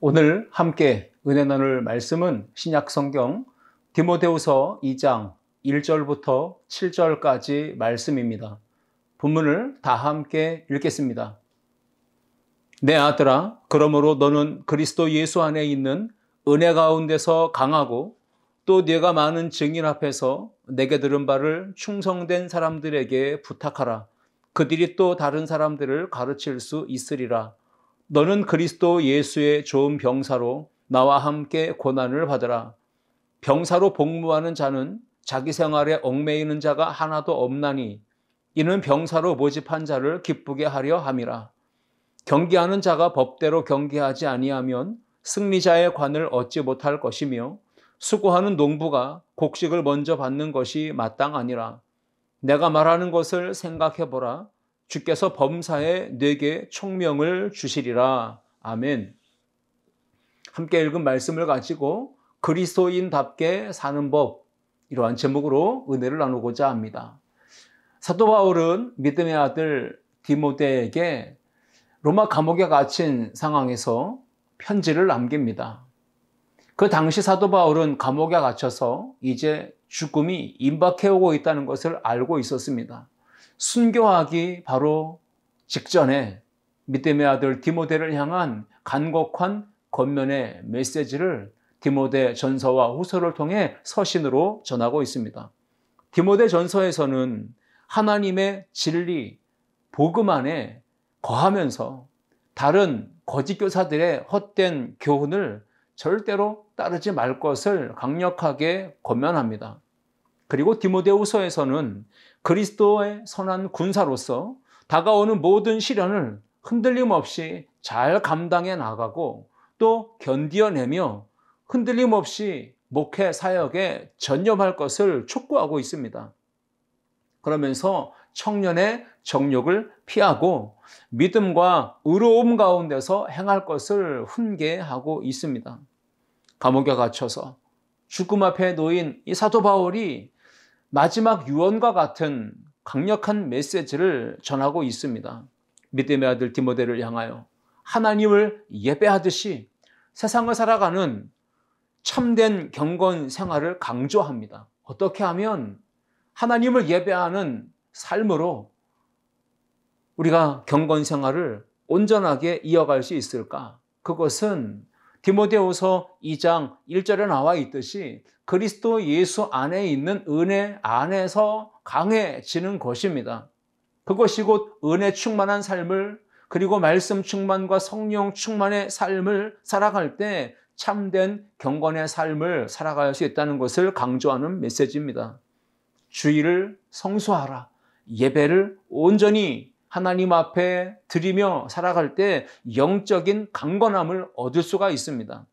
오늘 함께 은혜 나눌 말씀은 신약 성경 디모데후서 2장 1절부터 7절까지 말씀입니다. 본문을 다 함께 읽겠습니다. 내 아들아, 그러므로 너는 그리스도 예수 안에 있는 은혜 가운데서 강하고 또 네가 많은 증인 앞에서 내게 들은 바를 충성된 사람들에게 부탁하라. 그들이 또 다른 사람들을 가르칠 수 있으리라. 너는 그리스도 예수의 좋은 병사로 나와 함께 고난을 받으라. 병사로 복무하는 자는 자기 생활에 얽매이는 자가 하나도 없나니 이는 병사로 모집한 자를 기쁘게 하려 함이라. 경기하는 자가 법대로 경기하지 아니하면 승리자의 관을 얻지 못할 것이며 수고하는 농부가 곡식을 먼저 받는 것이 마땅하니라. 내가 말하는 것을 생각해보라. 주께서 범사에 네게 총명을 주시리라. 아멘. 함께 읽은 말씀을 가지고 그리스도인답게 사는 법, 이러한 제목으로 은혜를 나누고자 합니다. 사도 바울은 믿음의 아들 디모데에게 로마 감옥에 갇힌 상황에서 편지를 남깁니다. 그 당시 사도 바울은 감옥에 갇혀서 이제 죽음이 임박해오고 있다는 것을 알고 있었습니다. 순교하기 바로 직전에 믿음의 아들 디모데를 향한 간곡한 권면의 메시지를 디모데 전서와 후서를 통해 서신으로 전하고 있습니다. 디모데 전서에서는 하나님의 진리, 복음 안에 거하면서 다른 거짓 교사들의 헛된 교훈을 절대로 따르지 말 것을 강력하게 권면합니다. 그리고 디모데후서에서는 그리스도의 선한 군사로서 다가오는 모든 시련을 흔들림 없이 잘 감당해 나가고 또 견디어내며 흔들림 없이 목회 사역에 전념할 것을 촉구하고 있습니다. 그러면서 청년의 정욕을 피하고 믿음과 의로움 가운데서 행할 것을 훈계하고 있습니다. 감옥에 갇혀서 죽음 앞에 놓인 이 사도 바울이 마지막 유언과 같은 강력한 메시지를 전하고 있습니다. 믿음의 아들 디모데를 향하여 하나님을 예배하듯이 세상을 살아가는 참된 경건 생활을 강조합니다. 어떻게 하면 하나님을 예배하는 삶으로 우리가 경건 생활을 온전하게 이어갈 수 있을까? 그것은 디모데후서 2장 1절에 나와 있듯이 그리스도 예수 안에 있는 은혜 안에서 강해지는 것입니다. 그것이 곧 은혜 충만한 삶을 그리고 말씀 충만과 성령 충만의 삶을 살아갈 때 참된 경건의 삶을 살아갈 수 있다는 것을 강조하는 메시지입니다. 주일을 성수하라. 예배를 온전히 하나님 앞에 드리며 살아갈 때 영적인 강건함을 얻을 수가 있습니다.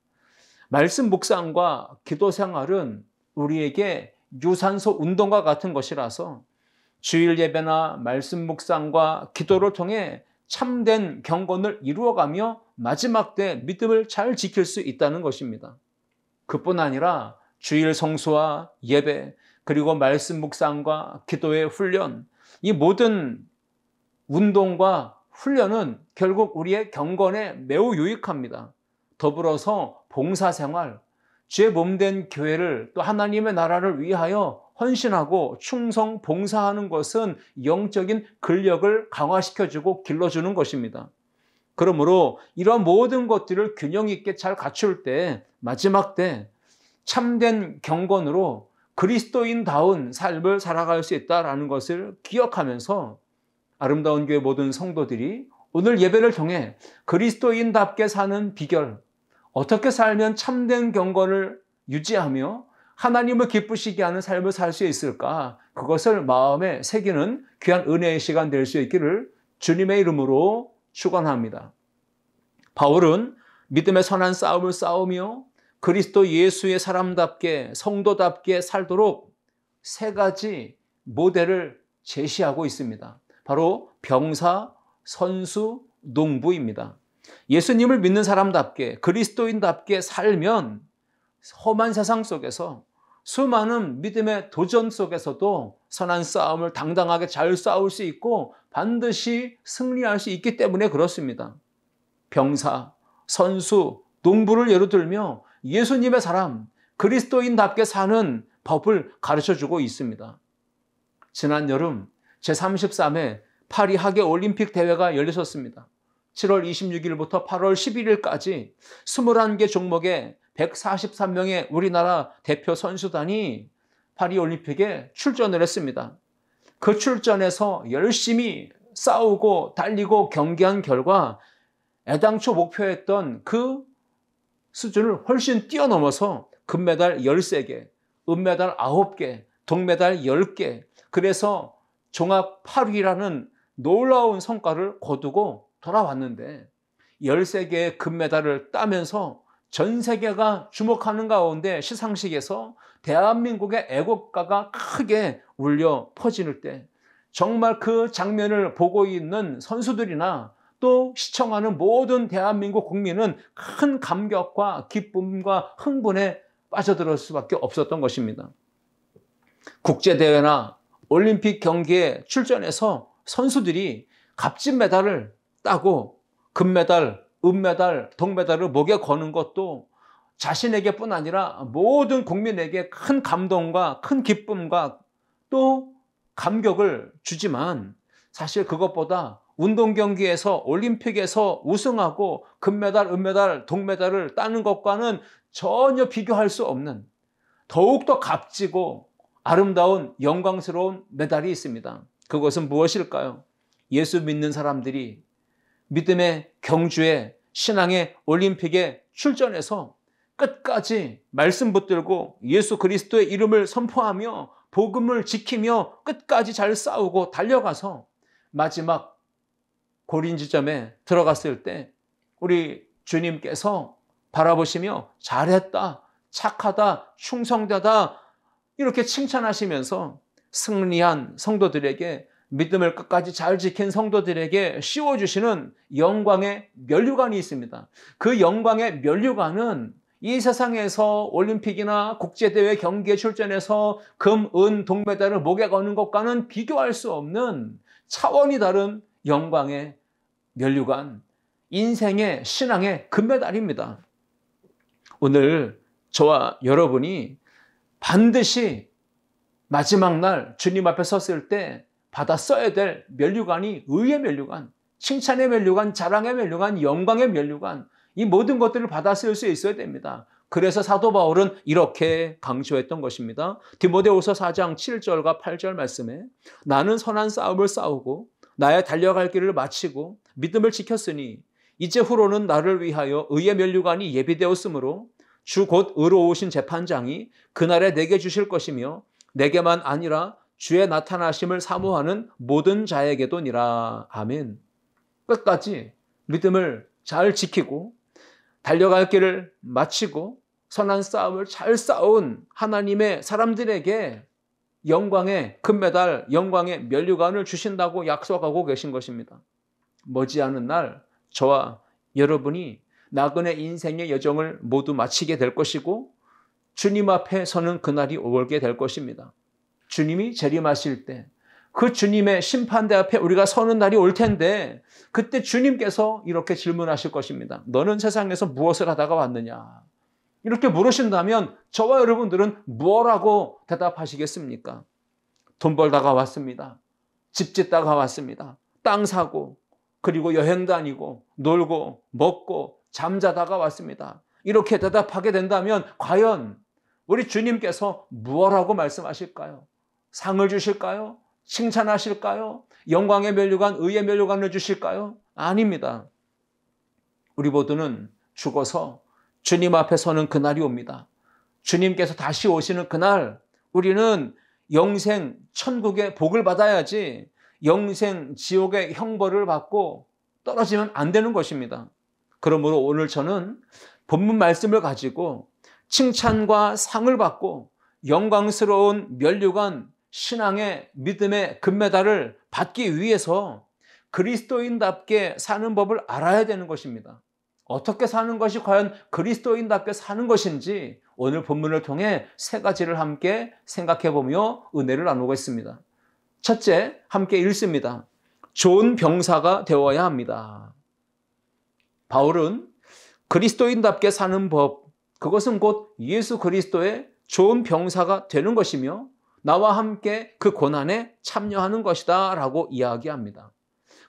말씀 묵상과 기도 생활은 우리에게 유산소 운동과 같은 것이라서 주일 예배나 말씀 묵상과 기도를 통해 참된 경건을 이루어가며 마지막 때 믿음을 잘 지킬 수 있다는 것입니다. 그뿐 아니라 주일 성수와 예배 그리고 말씀 묵상과 기도의 훈련, 이 모든 운동과 훈련은 결국 우리의 경건에 매우 유익합니다. 더불어서 봉사생활, 주의 몸된 교회를 또 하나님의 나라를 위하여 헌신하고 충성 봉사하는 것은 영적인 근력을 강화시켜주고 길러주는 것입니다. 그러므로 이러한 모든 것들을 균형 있게 잘 갖출 때 마지막 때 참된 경건으로 그리스도인다운 삶을 살아갈 수 있다는 것을 기억하면서 아름다운 교회 모든 성도들이 오늘 예배를 통해 그리스도인답게 사는 비결, 어떻게 살면 참된 경건을 유지하며 하나님을 기쁘시게 하는 삶을 살 수 있을까? 그것을 마음에 새기는 귀한 은혜의 시간 될 수 있기를 주님의 이름으로 축원합니다. 바울은 믿음의 선한 싸움을 싸우며 그리스도 예수의 사람답게 성도답게 살도록 세 가지 모델을 제시하고 있습니다. 바로 병사, 선수, 농부입니다. 예수님을 믿는 사람답게 그리스도인답게 살면 험한 세상 속에서 수많은 믿음의 도전 속에서도 선한 싸움을 당당하게 잘 싸울 수 있고 반드시 승리할 수 있기 때문에 그렇습니다. 병사, 선수, 농부를 예로 들며 예수님의 사람, 그리스도인답게 사는 법을 가르쳐주고 있습니다. 지난 여름 제33회 파리 하계 올림픽 대회가 열렸었습니다. 7월 26일부터 8월 11일까지 21개 종목에 143명의 우리나라 대표 선수단이 파리 올림픽에 출전을 했습니다. 그 출전에서 열심히 싸우고 달리고 경기한 결과 애당초 목표했던 그 수준을 훨씬 뛰어넘어서 금메달 13개, 은메달 9개, 동메달 10개, 그래서 종합 8위라는 놀라운 성과를 거두고 돌아왔는데 13개의 금메달을 따면서 전 세계가 주목하는 가운데 시상식에서 대한민국의 애국가가 크게 울려 퍼지는 때 정말 그 장면을 보고 있는 선수들이나 또 시청하는 모든 대한민국 국민은 큰 감격과 기쁨과 흥분에 빠져들 수밖에 없었던 것입니다. 국제대회나 올림픽 경기에 출전해서 선수들이 값진 메달을 따고 금메달, 은메달, 동메달을 목에 거는 것도 자신에게뿐 아니라 모든 국민에게 큰 감동과 큰 기쁨과 또 감격을 주지만 사실 그것보다 운동 경기에서 올림픽에서 우승하고 금메달, 은메달, 동메달을 따는 것과는 전혀 비교할 수 없는 더욱더 값지고 아름다운 영광스러운 메달이 있습니다. 그것은 무엇일까요? 예수 믿는 사람들이 믿음의 경주에 신앙의 올림픽에 출전해서 끝까지 말씀 붙들고 예수 그리스도의 이름을 선포하며 복음을 지키며 끝까지 잘 싸우고 달려가서 마지막 고린 지점에 들어갔을 때 우리 주님께서 바라보시며 잘했다, 착하다, 충성되다 이렇게 칭찬하시면서 승리한 성도들에게 믿음을 끝까지 잘 지킨 성도들에게 씌워주시는 영광의 면류관이 있습니다. 그 영광의 면류관은 이 세상에서 올림픽이나 국제대회 경기에 출전해서 금, 은, 동메달을 목에 거는 것과는 비교할 수 없는 차원이 다른 영광의 면류관, 인생의 신앙의 금메달입니다. 오늘 저와 여러분이 반드시 마지막 날 주님 앞에 섰을 때 받아 써야 될 면류관이 의의 면류관, 칭찬의 면류관, 자랑의 면류관, 영광의 면류관, 이 모든 것들을 받아 쓸 수 있어야 됩니다. 그래서 사도 바울은 이렇게 강조했던 것입니다. 디모데후서 4장 7절과 8절 말씀에 나는 선한 싸움을 싸우고 나의 달려갈 길을 마치고 믿음을 지켰으니 이제 후로는 나를 위하여 의의 면류관이 예비되었으므로 주 곧 의로우신 재판장이 그날에 내게 주실 것이며 내게만 아니라 주의 나타나심을 사모하는 모든 자에게도니라. 아멘. 끝까지 믿음을 잘 지키고 달려갈 길을 마치고 선한 싸움을 잘 싸운 하나님의 사람들에게 영광의 금메달, 영광의 면류관을 주신다고 약속하고 계신 것입니다. 머지않은 날 저와 여러분이 나그네 인생의 여정을 모두 마치게 될 것이고 주님 앞에 서는 그날이 오게 될 것입니다. 주님이 재림하실 때 그 주님의 심판대 앞에 우리가 서는 날이 올 텐데 그때 주님께서 이렇게 질문하실 것입니다. 너는 세상에서 무엇을 하다가 왔느냐? 이렇게 물으신다면 저와 여러분들은 뭐라고 대답하시겠습니까? 돈 벌다가 왔습니다. 집 짓다가 왔습니다. 땅 사고 그리고 여행 다니고 놀고 먹고 잠자다가 왔습니다. 이렇게 대답하게 된다면 과연 우리 주님께서 무엇라고 말씀하실까요? 상을 주실까요? 칭찬하실까요? 영광의 면류관, 의의 면류관을 주실까요? 아닙니다. 우리 모두는 죽어서 주님 앞에 서는 그날이 옵니다. 주님께서 다시 오시는 그날 우리는 영생 천국의 복을 받아야지 영생 지옥의 형벌을 받고 떨어지면 안 되는 것입니다. 그러므로 오늘 저는 본문 말씀을 가지고 칭찬과 상을 받고 영광스러운 면류관, 신앙의 믿음의 금메달을 받기 위해서 그리스도인답게 사는 법을 알아야 되는 것입니다. 어떻게 사는 것이 과연 그리스도인답게 사는 것인지 오늘 본문을 통해 세 가지를 함께 생각해보며 은혜를 나누겠습니다. 첫째, 함께 읽습니다. 좋은 병사가 되어야 합니다. 바울은 그리스도인답게 사는 법, 그것은 곧 예수 그리스도의 좋은 병사가 되는 것이며 나와 함께 그 고난에 참여하는 것이다 라고 이야기합니다.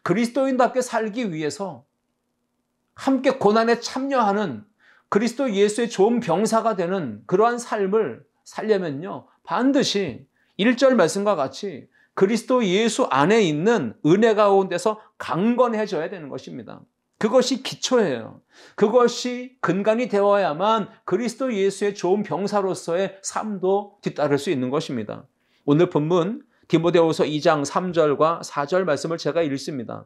그리스도인답게 살기 위해서 함께 고난에 참여하는 그리스도 예수의 좋은 병사가 되는 그러한 삶을 살려면요, 반드시 1절 말씀과 같이 그리스도 예수 안에 있는 은혜 가운데서 강건해져야 되는 것입니다. 그것이 기초예요. 그것이 근간이 되어야만 그리스도 예수의 좋은 병사로서의 삶도 뒤따를 수 있는 것입니다. 오늘 본문 디모데후서 2장 3절과 4절 말씀을 제가 읽습니다.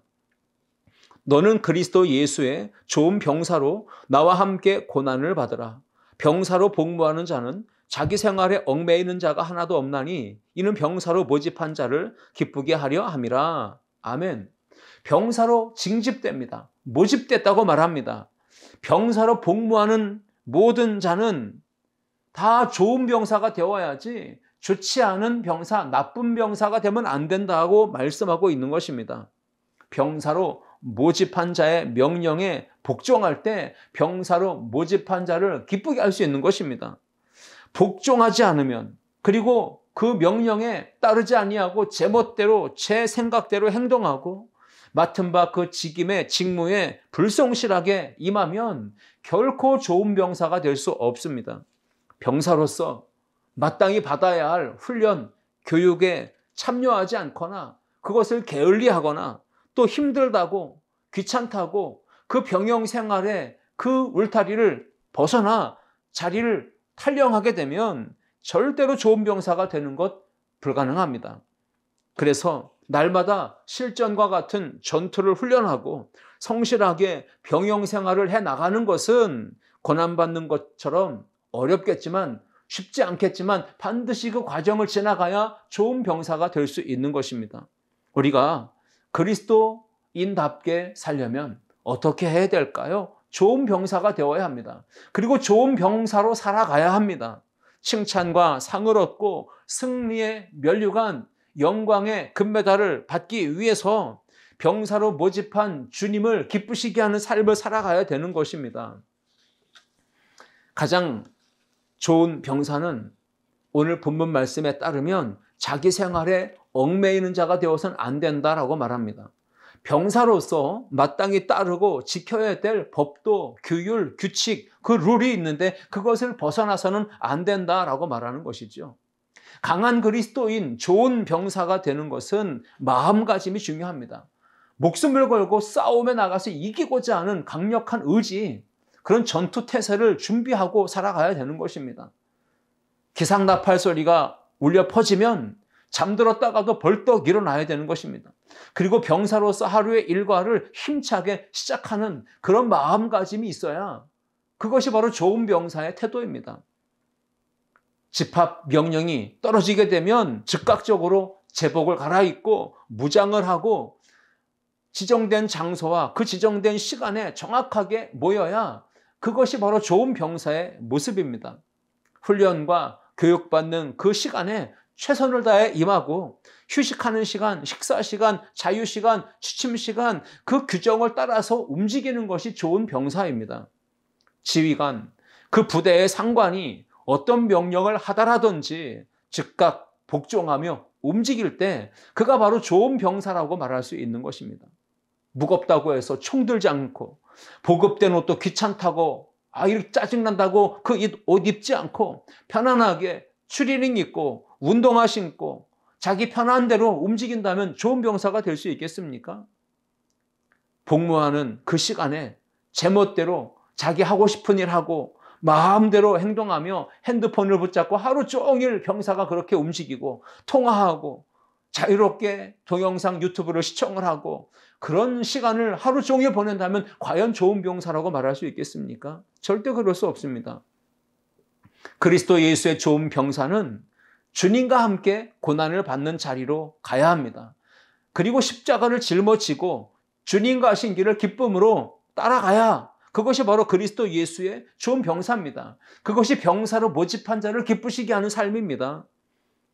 너는 그리스도 예수의 좋은 병사로 나와 함께 고난을 받으라. 병사로 복무하는 자는 자기 생활에 얽매이는 자가 하나도 없나니 이는 병사로 모집한 자를 기쁘게 하려 함이라. 아멘. 병사로 징집됩니다. 모집됐다고 말합니다. 병사로 복무하는 모든 자는 다 좋은 병사가 되어야지 좋지 않은 병사, 나쁜 병사가 되면 안 된다고 말씀하고 있는 것입니다. 병사로 모집한 자의 명령에 복종할 때 병사로 모집한 자를 기쁘게 할 수 있는 것입니다. 복종하지 않으면, 그리고 그 명령에 따르지 아니하고 제 멋대로 제 생각대로 행동하고 맡은 바 그 직임의 직무에 불성실하게 임하면 결코 좋은 병사가 될 수 없습니다. 병사로서 마땅히 받아야 할 훈련, 교육에 참여하지 않거나 그것을 게을리하거나 또 힘들다고 귀찮다고 그 병영 생활에 그 울타리를 벗어나 자리를 탈영하게 되면 절대로 좋은 병사가 되는 것 불가능합니다. 그래서 날마다 실전과 같은 전투를 훈련하고 성실하게 병영 생활을 해나가는 것은 고난받는 것처럼 어렵겠지만 쉽지 않겠지만 반드시 그 과정을 지나가야 좋은 병사가 될 수 있는 것입니다. 우리가 그리스도인답게 살려면 어떻게 해야 될까요? 좋은 병사가 되어야 합니다. 그리고 좋은 병사로 살아가야 합니다. 칭찬과 상을 얻고 승리의 면류관, 영광의 금메달을 받기 위해서 병사로 모집한 주님을 기쁘시게 하는 삶을 살아가야 되는 것입니다. 가장 좋은 병사는 오늘 본문 말씀에 따르면 자기 생활에 얽매이는 자가 되어서는 안 된다라고 말합니다. 병사로서 마땅히 따르고 지켜야 될 법도, 규율, 규칙, 그 룰이 있는데 그것을 벗어나서는 안 된다라고 말하는 것이죠. 강한 그리스도인, 좋은 병사가 되는 것은 마음가짐이 중요합니다. 목숨을 걸고 싸움에 나가서 이기고자 하는 강력한 의지, 그런 전투 태세를 준비하고 살아가야 되는 것입니다. 기상나팔 소리가 울려 퍼지면 잠들었다가도 벌떡 일어나야 되는 것입니다. 그리고 병사로서 하루의 일과를 힘차게 시작하는 그런 마음가짐이 있어야 그것이 바로 좋은 병사의 태도입니다. 집합 명령이 떨어지게 되면 즉각적으로 제복을 갈아입고 무장을 하고 지정된 장소와 그 지정된 시간에 정확하게 모여야 그것이 바로 좋은 병사의 모습입니다. 훈련과 교육받는 그 시간에 최선을 다해 임하고 휴식하는 시간, 식사 시간, 자유 시간, 취침 시간, 그 규정을 따라서 움직이는 것이 좋은 병사입니다. 지휘관, 그 부대의 상관이 어떤 명령을 하더라든지 즉각 복종하며 움직일 때 그가 바로 좋은 병사라고 말할 수 있는 것입니다. 무겁다고 해서 총 들지 않고 보급된 옷도 귀찮다고 이렇게 짜증난다고 그 옷 입지 않고 편안하게 추리닝 입고 운동화 신고 자기 편한 대로 움직인다면 좋은 병사가 될 수 있겠습니까? 복무하는 그 시간에 제멋대로 자기 하고 싶은 일 하고 마음대로 행동하며 핸드폰을 붙잡고 하루 종일 병사가 그렇게 움직이고 통화하고 자유롭게 동영상 유튜브를 시청을 하고 그런 시간을 하루 종일 보낸다면 과연 좋은 병사라고 말할 수 있겠습니까? 절대 그럴 수 없습니다. 그리스도 예수의 좋은 병사는 주님과 함께 고난을 받는 자리로 가야 합니다. 그리고 십자가를 짊어지고 주님과 하신 길을 기쁨으로 따라가야 그것이 바로 그리스도 예수의 좋은 병사입니다. 그것이 병사로 모집한 자를 기쁘시게 하는 삶입니다.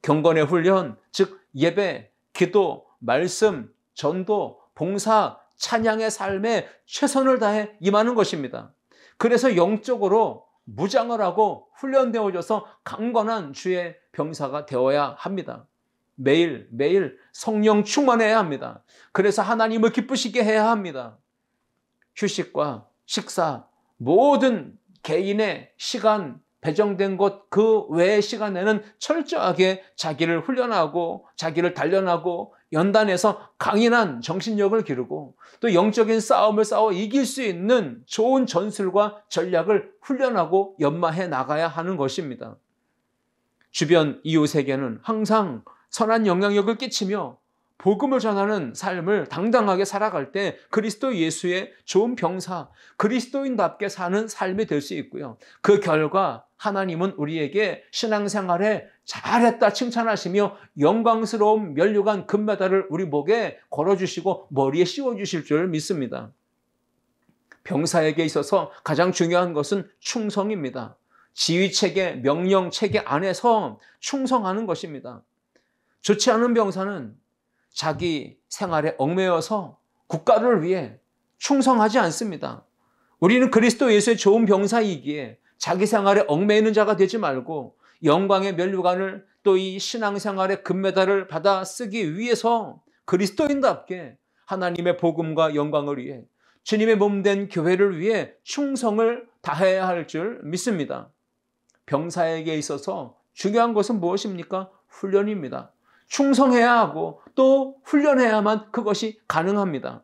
경건의 훈련, 즉 예배, 기도, 말씀, 전도, 봉사, 찬양의 삶에 최선을 다해 임하는 것입니다. 그래서 영적으로 무장을 하고 훈련되어져서 강건한 주의 병사가 되어야 합니다. 매일 성령 충만해야 합니다. 그래서 하나님을 기쁘시게 해야 합니다. 휴식과 식사, 모든 개인의 시간, 배정된 것 그 외의 시간에는 철저하게 자기를 훈련하고 자기를 단련하고 연단해서 강인한 정신력을 기르고 또 영적인 싸움을 싸워 이길 수 있는 좋은 전술과 전략을 훈련하고 연마해 나가야 하는 것입니다. 주변 이웃에게는 항상 선한 영향력을 끼치며 복음을 전하는 삶을 당당하게 살아갈 때 그리스도 예수의 좋은 병사, 그리스도인답게 사는 삶이 될 수 있고요. 그 결과 하나님은 우리에게 신앙생활에 잘했다 칭찬하시며 영광스러운 면류관 금메달을 우리 목에 걸어주시고 머리에 씌워주실 줄 믿습니다. 병사에게 있어서 가장 중요한 것은 충성입니다. 지휘체계, 명령체계 안에서 충성하는 것입니다. 좋지 않은 병사는 자기 생활에 얽매여서 국가를 위해 충성하지 않습니다. 우리는 그리스도 예수의 좋은 병사이기에 자기 생활에 얽매이는 자가 되지 말고 영광의 면류관을 또 이 신앙생활의 금메달을 받아 쓰기 위해서 그리스도인답게 하나님의 복음과 영광을 위해 주님의 몸된 교회를 위해 충성을 다해야 할 줄 믿습니다. 병사에게 있어서 중요한 것은 무엇입니까? 훈련입니다. 충성해야 하고 또 훈련해야만 그것이 가능합니다.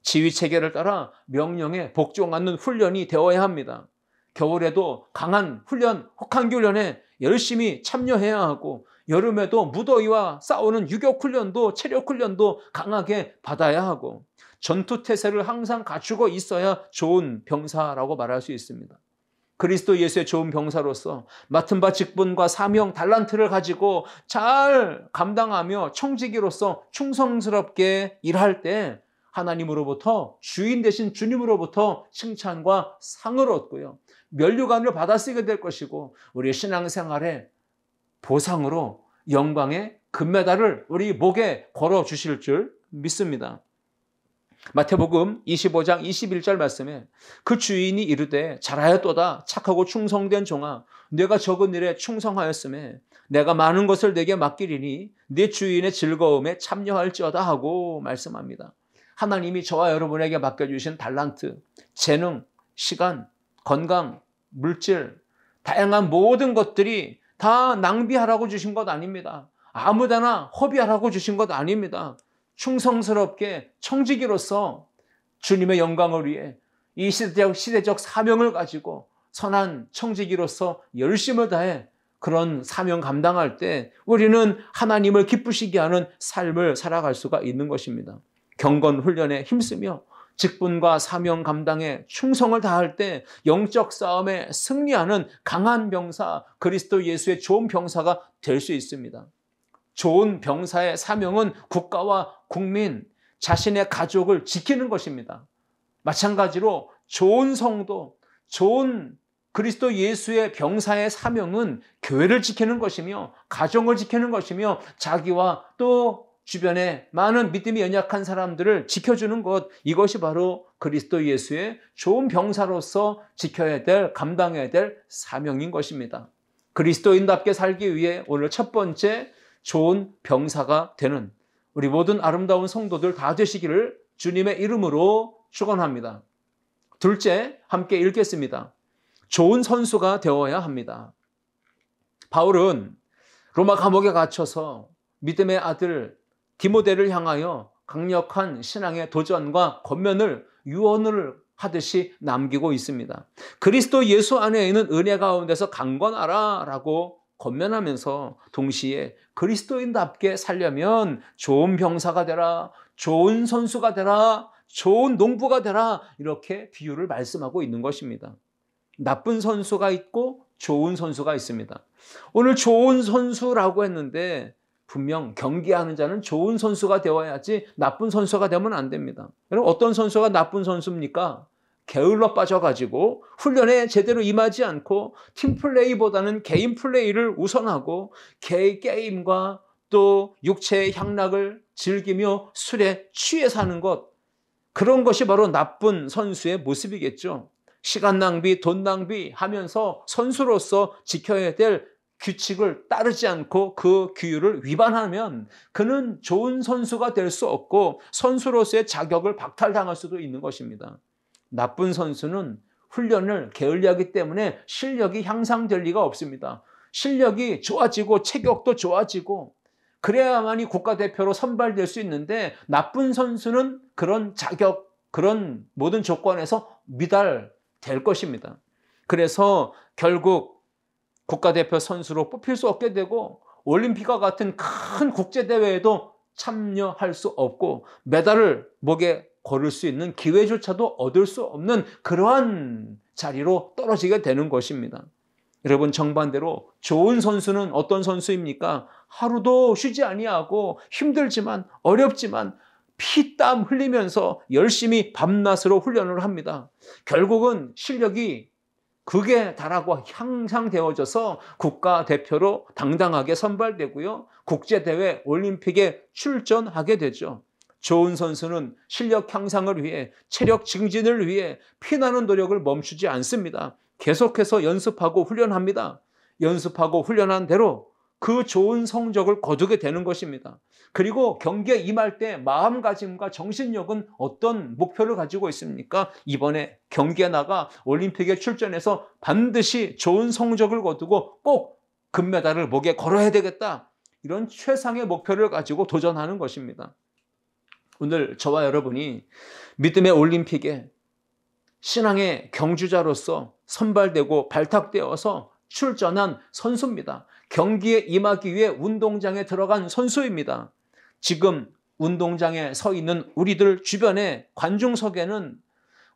지휘체계를 따라 명령에 복종하는 훈련이 되어야 합니다. 겨울에도 강한 훈련, 혹한기 훈련에 열심히 참여해야 하고 여름에도 무더위와 싸우는 유격훈련도 체력훈련도 강하게 받아야 하고 전투태세를 항상 갖추고 있어야 좋은 병사라고 말할 수 있습니다. 그리스도 예수의 좋은 병사로서 맡은 바 직분과 사명, 달란트를 가지고 잘 감당하며 청지기로서 충성스럽게 일할 때 하나님으로부터 주인 되신 주님으로부터 칭찬과 상을 얻고요. 면류관을 받아 쓰게 될 것이고 우리의 신앙생활의 보상으로 영광의 금메달을 우리 목에 걸어주실 줄 믿습니다. 마태복음 25장 21절 말씀에 그 주인이 이르되 잘하였도다 착하고 충성된 종아 내가 적은 일에 충성하였음에 내가 많은 것을 내게 맡기리니 네 주인의 즐거움에 참여할지어다 하고 말씀합니다. 하나님이 저와 여러분에게 맡겨주신 달란트, 재능, 시간, 건강, 물질, 다양한 모든 것들이 다 낭비하라고 주신 것 아닙니다. 아무데나 허비하라고 주신 것 아닙니다. 충성스럽게 청지기로서 주님의 영광을 위해 이 시대적 사명을 가지고 선한 청지기로서 열심을 다해 그런 사명 감당할 때 우리는 하나님을 기쁘시게 하는 삶을 살아갈 수가 있는 것입니다. 경건 훈련에 힘쓰며 직분과 사명 감당에 충성을 다할 때 영적 싸움에 승리하는 강한 병사, 그리스도 예수의 좋은 병사가 될 수 있습니다. 좋은 병사의 사명은 국가와 국민, 자신의 가족을 지키는 것입니다. 마찬가지로 좋은 성도, 좋은 그리스도 예수의 병사의 사명은 교회를 지키는 것이며 가정을 지키는 것이며 자기와 또 주변에 많은 믿음이 연약한 사람들을 지켜주는 것, 이것이 바로 그리스도 예수의 좋은 병사로서 지켜야 될, 감당해야 될 사명인 것입니다. 그리스도인답게 살기 위해 오늘 첫 번째 좋은 병사가 되는 우리 모든 아름다운 성도들 다 되시기를 주님의 이름으로 축원합니다. 둘째, 함께 읽겠습니다. 좋은 선수가 되어야 합니다. 바울은 로마 감옥에 갇혀서 믿음의 아들 디모데를 향하여 강력한 신앙의 도전과 권면을 유언을 하듯이 남기고 있습니다. 그리스도 예수 안에 있는 은혜 가운데서 강건하라 라고 권면하면서 동시에 그리스도인답게 살려면 좋은 병사가 되라, 좋은 선수가 되라, 좋은 농부가 되라 이렇게 비유를 말씀하고 있는 것입니다. 나쁜 선수가 있고 좋은 선수가 있습니다. 오늘 좋은 선수라고 했는데 분명 경기하는 자는 좋은 선수가 되어야지 나쁜 선수가 되면 안 됩니다. 여러분 어떤 선수가 나쁜 선수입니까? 게을러 빠져가지고 훈련에 제대로 임하지 않고 팀플레이보다는 개인 플레이를 우선하고 게임과 또 육체의 향락을 즐기며 술에 취해 사는 것, 그런 것이 바로 나쁜 선수의 모습이겠죠. 시간 낭비, 돈 낭비 하면서 선수로서 지켜야 될 규칙을 따르지 않고 그 규율을 위반하면 그는 좋은 선수가 될 수 없고 선수로서의 자격을 박탈당할 수도 있는 것입니다. 나쁜 선수는 훈련을 게을리하기 때문에 실력이 향상될 리가 없습니다. 실력이 좋아지고 체격도 좋아지고 그래야만이 국가대표로 선발될 수 있는데 나쁜 선수는 그런 자격, 그런 모든 조건에서 미달될 것입니다. 그래서 결국 국가대표 선수로 뽑힐 수 없게 되고 올림픽과 같은 큰 국제대회에도 참여할 수 없고 메달을 목에 걸을 수 있는 기회조차도 얻을 수 없는 그러한 자리로 떨어지게 되는 것입니다. 여러분, 정반대로 좋은 선수는 어떤 선수입니까? 하루도 쉬지 아니하고 힘들지만 어렵지만 피땀 흘리면서 열심히 밤낮으로 훈련을 합니다. 결국은 실력이 극에 달하고 향상되어져서 국가대표로 당당하게 선발되고요. 국제대회 올림픽에 출전하게 되죠. 좋은 선수는 실력 향상을 위해 체력 증진을 위해 피나는 노력을 멈추지 않습니다. 계속해서 연습하고 훈련합니다. 연습하고 훈련한 대로 그 좋은 성적을 거두게 되는 것입니다. 그리고 경기에 임할 때 마음가짐과 정신력은 어떤 목표를 가지고 있습니까? 이번에 경기에 나가 올림픽에 출전해서 반드시 좋은 성적을 거두고 꼭 금메달을 목에 걸어야 되겠다. 이런 최상의 목표를 가지고 도전하는 것입니다. 오늘 저와 여러분이 믿음의 올림픽에 신앙의 경주자로서 선발되고 발탁되어서 출전한 선수입니다. 경기에 임하기 위해 운동장에 들어간 선수입니다. 지금 운동장에 서 있는 우리들 주변의 관중석에는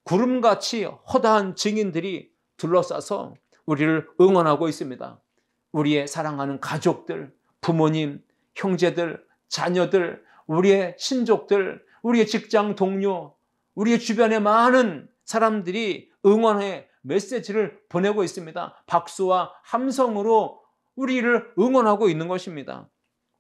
구름같이 허다한 증인들이 둘러싸서 우리를 응원하고 있습니다. 우리의 사랑하는 가족들, 부모님, 형제들, 자녀들, 우리의 친족들, 우리의 직장 동료, 우리의 주변의 많은 사람들이 응원의 메시지를 보내고 있습니다. 박수와 함성으로 우리를 응원하고 있는 것입니다.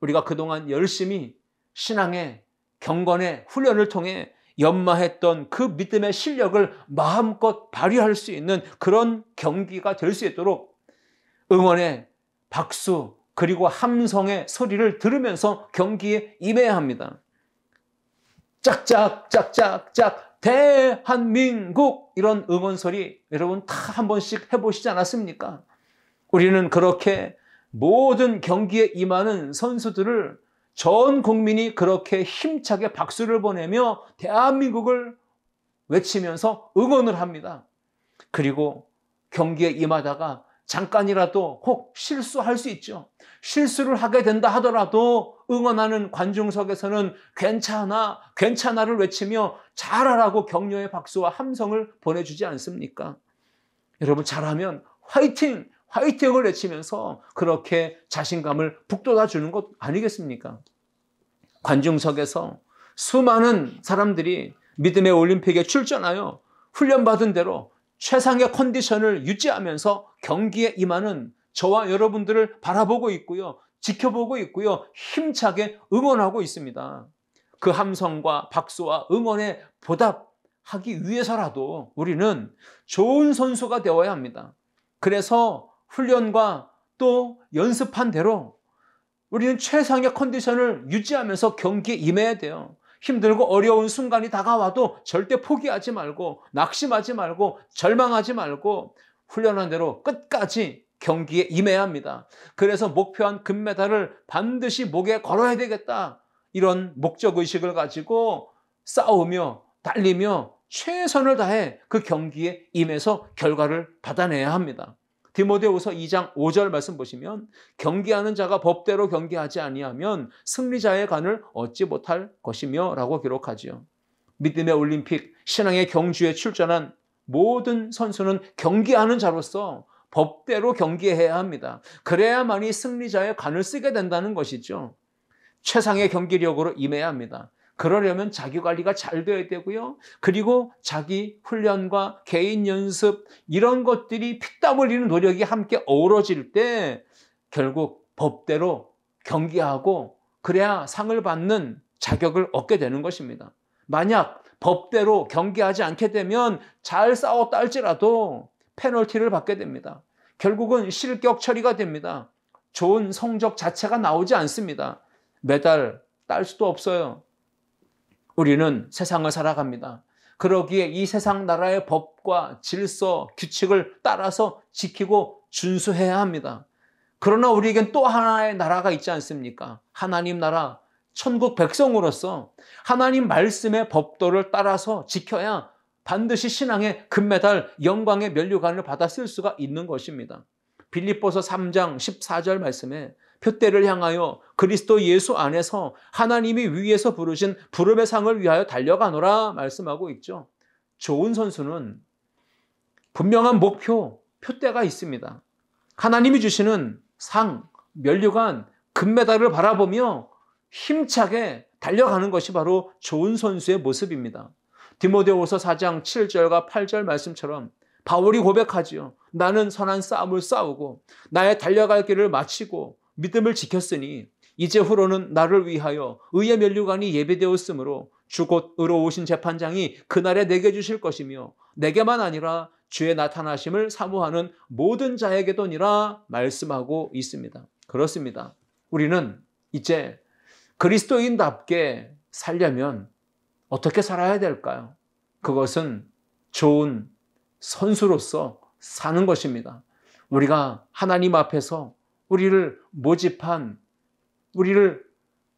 우리가 그동안 열심히 신앙의 경건의 훈련을 통해 연마했던 그 믿음의 실력을 마음껏 발휘할 수 있는 그런 경기가 될 수 있도록 응원의 박수 그리고 함성의 소리를 들으면서 경기에 임해야 합니다. 짝짝 짝짝짝 대한민국 이런 응원 소리 여러분 다 한 번씩 해보시지 않았습니까? 우리는 그렇게 모든 경기에 임하는 선수들을 전 국민이 그렇게 힘차게 박수를 보내며 대한민국을 외치면서 응원을 합니다. 그리고 경기에 임하다가 잠깐이라도 혹 실수할 수 있죠. 실수를 하게 된다 하더라도 응원하는 관중석에서는 괜찮아, 괜찮아를 외치며 잘하라고 격려의 박수와 함성을 보내주지 않습니까? 여러분 잘하면 화이팅! 화이팅을 외치면서 그렇게 자신감을 북돋아 주는 것 아니겠습니까? 관중석에서 수많은 사람들이 믿음의 올림픽에 출전하여 훈련받은 대로 최상의 컨디션을 유지하면서 경기에 임하는 저와 여러분들을 바라보고 있고요. 지켜보고 있고요. 힘차게 응원하고 있습니다. 그 함성과 박수와 응원에 보답하기 위해서라도 우리는 좋은 선수가 되어야 합니다. 그래서 훈련과 또 연습한 대로 우리는 최상의 컨디션을 유지하면서 경기에 임해야 돼요. 힘들고 어려운 순간이 다가와도 절대 포기하지 말고 낙심하지 말고 절망하지 말고 훈련한 대로 끝까지 경기에 임해야 합니다. 그래서 목표한 금메달을 반드시 목에 걸어야 되겠다. 이런 목적의식을 가지고 싸우며 달리며 최선을 다해 그 경기에 임해서 결과를 받아내야 합니다. 디모데후서 2장 5절 말씀 보시면 경기하는 자가 법대로 경기하지 아니하면 승리자의 간을 얻지 못할 것이며 라고 기록하지요. 믿음의 올림픽 신앙의 경주에 출전한 모든 선수는 경기하는 자로서 법대로 경기해야 합니다. 그래야만이 승리자의 간을 쓰게 된다는 것이죠. 최상의 경기력으로 임해야 합니다. 그러려면 자기관리가 잘 되어야 되고요. 그리고 자기 훈련과 개인 연습 이런 것들이 피땀 흘리는 노력이 함께 어우러질 때 결국 법대로 경기하고 그래야 상을 받는 자격을 얻게 되는 것입니다. 만약 법대로 경계하지 않게 되면 잘 싸웠다 할지라도 페널티를 받게 됩니다. 결국은 실격 처리가 됩니다. 좋은 성적 자체가 나오지 않습니다. 메달 딸 수도 없어요. 우리는 세상을 살아갑니다. 그러기에 이 세상 나라의 법과 질서, 규칙을 따라서 지키고 준수해야 합니다. 그러나 우리에겐 또 하나의 나라가 있지 않습니까? 하나님 나라, 천국 백성으로서 하나님 말씀의 법도를 따라서 지켜야 반드시 신앙의 금메달, 영광의 면류관을 받아 쓸 수가 있는 것입니다. 빌립보서 3장 14절 말씀에 표대를 향하여 그리스도 예수 안에서 하나님이 위에서 부르신 부름의 상을 위하여 달려가노라 말씀하고 있죠. 좋은 선수는 분명한 목표, 표대가 있습니다. 하나님이 주시는 상, 면류관, 금메달을 바라보며 힘차게 달려가는 것이 바로 좋은 선수의 모습입니다. 디모데후서 4장 7절과 8절 말씀처럼 바울이 고백하지요. 나는 선한 싸움을 싸우고 나의 달려갈 길을 마치고 믿음을 지켰으니 이제후로는 나를 위하여 의의 면류관이 예비되었으므로 주 곧 의로우신 재판장이 그날에 내게 주실 것이며 내게만 아니라 주의 나타나심을 사모하는 모든 자에게도니라 말씀하고 있습니다. 그렇습니다. 우리는 이제 그리스도인답게 살려면 어떻게 살아야 될까요? 그것은 좋은 선수로서 사는 것입니다. 우리가 하나님 앞에서 우리를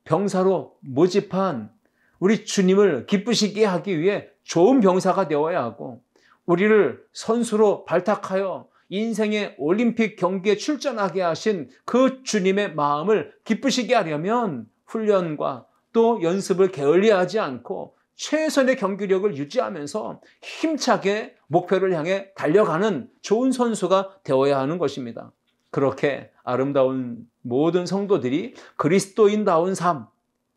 병사로 모집한 우리 주님을 기쁘시게 하기 위해 좋은 병사가 되어야 하고, 우리를 선수로 발탁하여 인생의 올림픽 경기에 출전하게 하신 그 주님의 마음을 기쁘시게 하려면 훈련과 또 연습을 게을리하지 않고 최선의 경기력을 유지하면서 힘차게 목표를 향해 달려가는 좋은 선수가 되어야 하는 것입니다. 그렇게 아름다운 모든 성도들이 그리스도인다운 삶,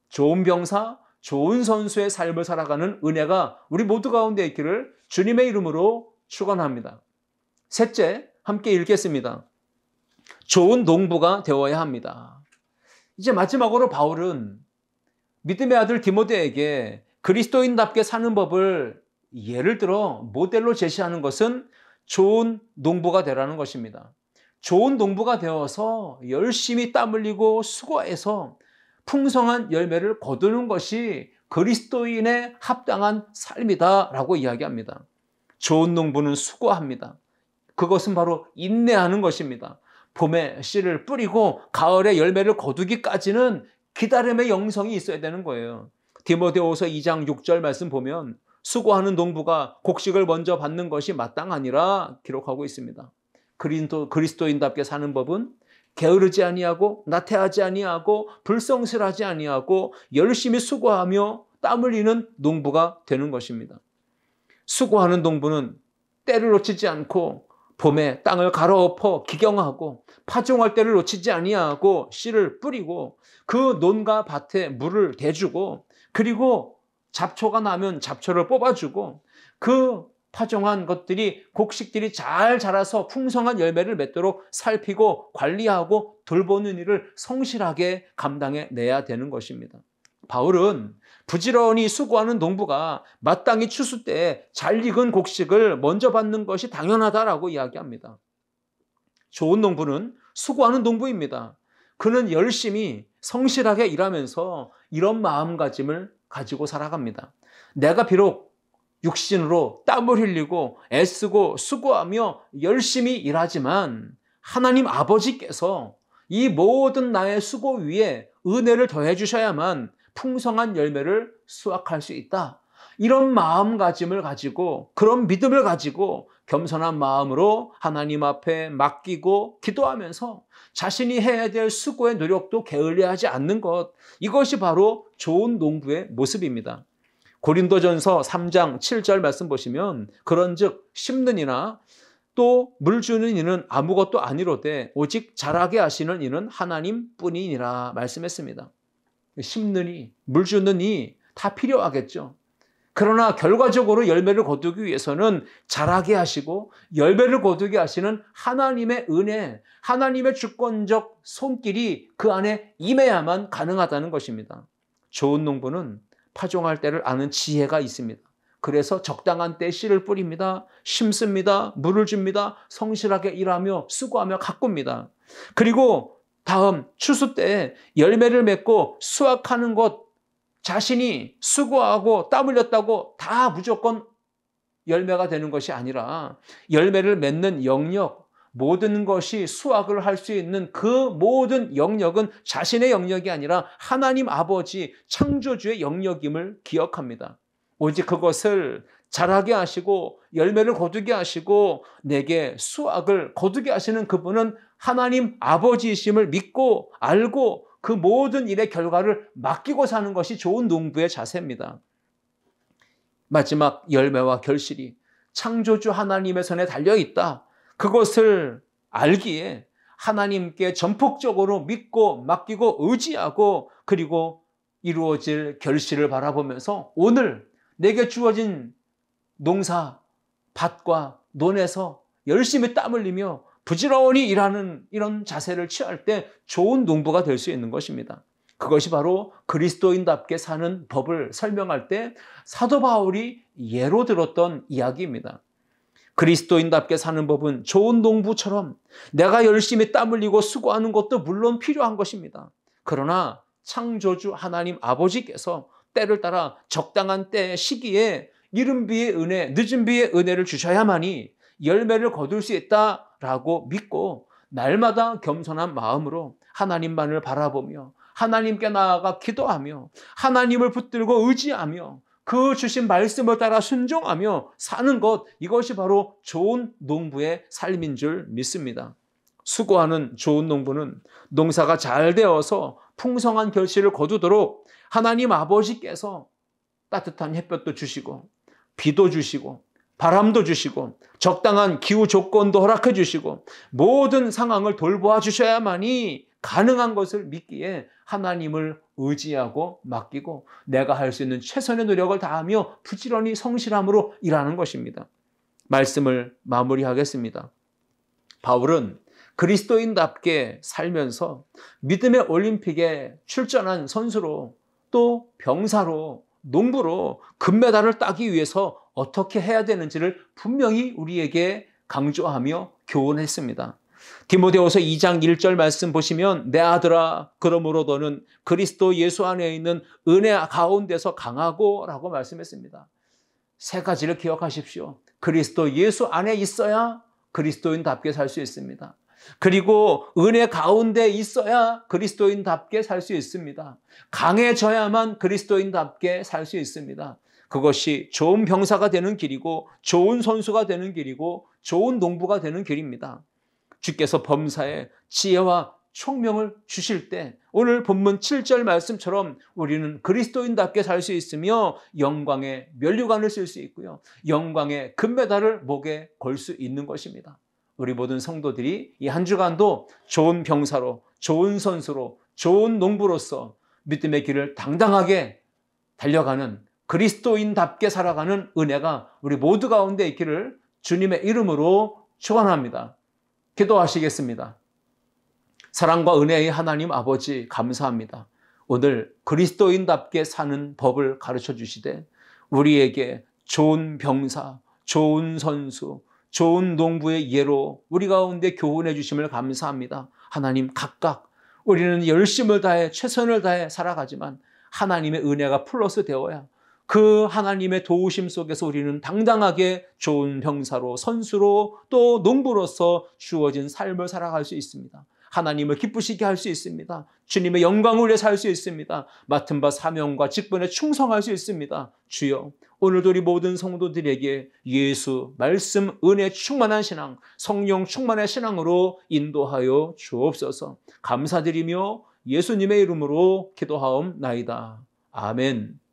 좋은 병사, 좋은 선수의 삶을 살아가는 은혜가 우리 모두 가운데 있기를 주님의 이름으로 축원합니다. 셋째, 함께 읽겠습니다. 좋은 농부가 되어야 합니다. 이제 마지막으로 바울은 믿음의 아들 디모데에게 그리스도인답게 사는 법을 예를 들어 모델로 제시하는 것은 좋은 농부가 되라는 것입니다. 좋은 농부가 되어서 열심히 땀 흘리고 수고해서 풍성한 열매를 거두는 것이 그리스도인의 합당한 삶이다라고 이야기합니다. 좋은 농부는 수고합니다. 그것은 바로 인내하는 것입니다. 봄에 씨를 뿌리고 가을에 열매를 거두기까지는 기다림의 영성이 있어야 되는 거예요. 디모데후서 2장 6절 말씀 보면 수고하는 농부가 곡식을 먼저 받는 것이 마땅하니라 기록하고 있습니다. 그리스도인답게 사는 법은 게으르지 아니하고 나태하지 아니하고 불성실하지 아니하고 열심히 수고하며 땀 흘리는 농부가 되는 것입니다. 수고하는 농부는 때를 놓치지 않고 봄에 땅을 갈아엎어 기경하고 파종할 때를 놓치지 아니하고 씨를 뿌리고 그 논과 밭에 물을 대주고, 그리고 잡초가 나면 잡초를 뽑아주고, 그 파종한 것들이 곡식들이 잘 자라서 풍성한 열매를 맺도록 살피고 관리하고 돌보는 일을 성실하게 감당해 내야 되는 것입니다. 바울은 부지런히 수고하는 농부가 마땅히 추수 때 잘 익은 곡식을 먼저 받는 것이 당연하다라고 이야기합니다. 좋은 농부는 수고하는 농부입니다. 그는 열심히 성실하게 일하면서 이런 마음가짐을 가지고 살아갑니다. 내가 비록 육신으로 땀을 흘리고 애쓰고 수고하며 열심히 일하지만 하나님 아버지께서 이 모든 나의 수고 위에 은혜를 더해 주셔야만 풍성한 열매를 수확할 수 있다. 이런 마음가짐을 가지고, 그런 믿음을 가지고 겸손한 마음으로 하나님 앞에 맡기고 기도하면서 자신이 해야 될 수고의 노력도 게을리하지 않는 것, 이것이 바로 좋은 농부의 모습입니다. 고린도전서 3장 7절 말씀 보시면 그런즉 심는 이나 또 물 주는 이는 아무것도 아니로되 오직 자라게 하시는 이는 하나님뿐이니라 말씀했습니다. 심는 이, 물 주는 이 다 필요하겠죠. 그러나 결과적으로 열매를 거두기 위해서는 자라게 하시고 열매를 거두게 하시는 하나님의 은혜, 하나님의 주권적 손길이 그 안에 임해야만 가능하다는 것입니다. 좋은 농부는 파종할 때를 아는 지혜가 있습니다. 그래서 적당한 때 씨를 뿌립니다. 심습니다. 물을 줍니다. 성실하게 일하며 수고하며 가꿉니다. 그리고 다음 추수 때 열매를 맺고 수확하는 것, 자신이 수고하고 땀 흘렸다고 다 무조건 열매가 되는 것이 아니라 열매를 맺는 영역, 모든 것이 수확을 할 수 있는 그 모든 영역은 자신의 영역이 아니라 하나님 아버지 창조주의 영역임을 기억합니다. 오직 그것을 자라게 하시고 열매를 거두게 하시고 내게 수확을 거두게 하시는 그분은 하나님 아버지이심을 믿고 알고 그 모든 일의 결과를 맡기고 사는 것이 좋은 농부의 자세입니다. 마지막 열매와 결실이 창조주 하나님의 손에 달려있다. 그것을 알기에 하나님께 전폭적으로 믿고 맡기고 의지하고 그리고 이루어질 결실을 바라보면서 오늘 내게 주어진 농사, 밭과 논에서 열심히 땀 흘리며 부지런히 일하는 이런 자세를 취할 때 좋은 농부가 될 수 있는 것입니다. 그것이 바로 그리스도인답게 사는 법을 설명할 때 사도 바울이 예로 들었던 이야기입니다. 그리스도인답게 사는 법은 좋은 농부처럼 내가 열심히 땀 흘리고 수고하는 것도 물론 필요한 것입니다. 그러나 창조주 하나님 아버지께서 때를 따라 적당한 때 시기에 이른 비의 은혜, 늦은 비의 은혜를 주셔야만이 열매를 거둘 수 있다라고 믿고 날마다 겸손한 마음으로 하나님만을 바라보며 하나님께 나아가 기도하며 하나님을 붙들고 의지하며 그 주신 말씀을 따라 순종하며 사는 것, 이것이 바로 좋은 농부의 삶인 줄 믿습니다. 수고하는 좋은 농부는 농사가 잘 되어서 풍성한 결실을 거두도록 하나님 아버지께서 따뜻한 햇볕도 주시고 비도 주시고 바람도 주시고 적당한 기후 조건도 허락해 주시고 모든 상황을 돌보아 주셔야만이 가능한 것을 믿기에 하나님을 의지하고 맡기고 내가 할 수 있는 최선의 노력을 다하며 부지런히 성실함으로 일하는 것입니다. 말씀을 마무리하겠습니다. 바울은 그리스도인답게 살면서 믿음의 올림픽에 출전한 선수로 또 병사로 농부로 금메달을 따기 위해서 어떻게 해야 되는지를 분명히 우리에게 강조하며 교훈했습니다. 디모데후서 2장 1절 말씀 보시면 내 아들아 그러므로 너는 그리스도 예수 안에 있는 은혜 가운데서 강하고 라고 말씀했습니다. 세 가지를 기억하십시오. 그리스도 예수 안에 있어야 그리스도인답게 살 수 있습니다. 그리고 은혜 가운데 있어야 그리스도인답게 살 수 있습니다. 강해져야만 그리스도인답게 살 수 있습니다. 그것이 좋은 병사가 되는 길이고 좋은 선수가 되는 길이고 좋은 농부가 되는 길입니다. 주께서 범사에 지혜와 총명을 주실 때 오늘 본문 7절 말씀처럼 우리는 그리스도인답게 살 수 있으며 영광의 면류관을 쓸 수 있고요. 영광의 금메달을 목에 걸 수 있는 것입니다. 우리 모든 성도들이 이 한 주간도 좋은 병사로, 좋은 선수로, 좋은 농부로서 믿음의 길을 당당하게 달려가는 그리스도인답게 살아가는 은혜가 우리 모두 가운데 있기를 주님의 이름으로 축원합니다. 기도하시겠습니다. 사랑과 은혜의 하나님 아버지 감사합니다. 오늘 그리스도인답게 사는 법을 가르쳐 주시되 우리에게 좋은 병사, 좋은 선수, 좋은 농부의 예로 우리 가운데 교훈해 주심을 감사합니다. 하나님 각각 우리는 열심을 다해 최선을 다해 살아가지만 하나님의 은혜가 플러스 되어야 그 하나님의 도우심 속에서 우리는 당당하게 좋은 병사로 선수로 또 농부로서 주어진 삶을 살아갈 수 있습니다. 하나님을 기쁘시게 할 수 있습니다. 주님의 영광을 위해 살 수 있습니다. 맡은 바 사명과 직분에 충성할 수 있습니다. 주여 오늘도 우리 모든 성도들에게 예수, 말씀, 은혜 충만한 신앙, 성령 충만한 신앙으로 인도하여 주옵소서. 감사드리며 예수님의 이름으로 기도하옵나이다. 아멘.